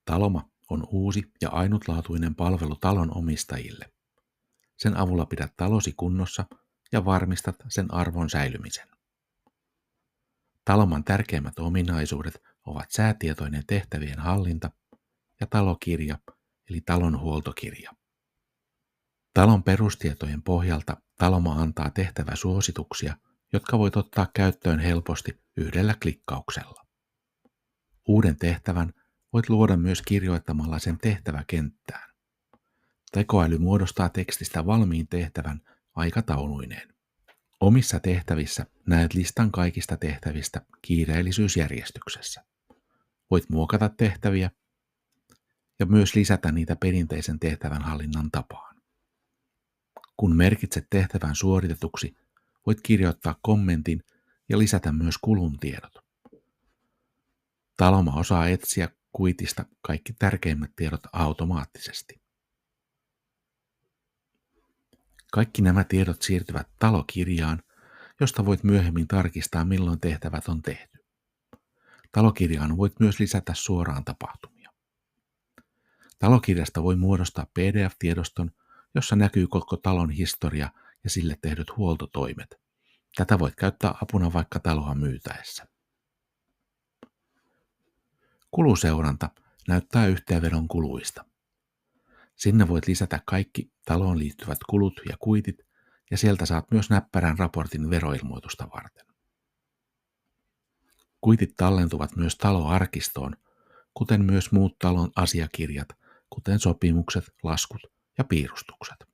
Taloma on uusi ja ainutlaatuinen palvelu talon omistajille. Sen avulla pidät talosi kunnossa ja varmistat sen arvon säilymisen. Taloman tärkeimmät ominaisuudet ovat säätietoinen tehtävien hallinta ja talokirja eli talon huoltokirja. Talon perustietojen pohjalta Taloma antaa tehtäväsuosituksia, jotka voit ottaa käyttöön helposti yhdellä klikkauksella. Uuden tehtävän voit luoda myös kirjoittamalla sen tehtäväkenttään. Tekoäly muodostaa tekstistä valmiin tehtävän aikatauluineen. Omissa tehtävissä näet listan kaikista tehtävistä kiireellisyysjärjestyksessä. Voit muokata tehtäviä ja myös lisätä niitä perinteisen tehtävän hallinnan tapaan. Kun merkitset tehtävän suoritetuksi, voit kirjoittaa kommentin ja lisätä myös kulun tiedot. Taloma osaa etsiä kuitista kaikki tärkeimmät tiedot automaattisesti. Kaikki nämä tiedot siirtyvät talokirjaan, josta voit myöhemmin tarkistaa, milloin tehtävät on tehty. Talokirjaan voit myös lisätä suoraan tapahtumia. Talokirjasta voi muodostaa PDF-tiedoston, jossa näkyy koko talon historia ja sille tehdyt huoltotoimet. Tätä voit käyttää apuna vaikka taloa myytäessä. Kuluseuranta näyttää yhteenvedon kuluista. Sinne voit lisätä kaikki taloon liittyvät kulut ja kuitit, ja sieltä saat myös näppärän raportin veroilmoitusta varten. Kuitit tallentuvat myös taloarkistoon, kuten myös muut talon asiakirjat, kuten sopimukset, laskut ja piirustukset.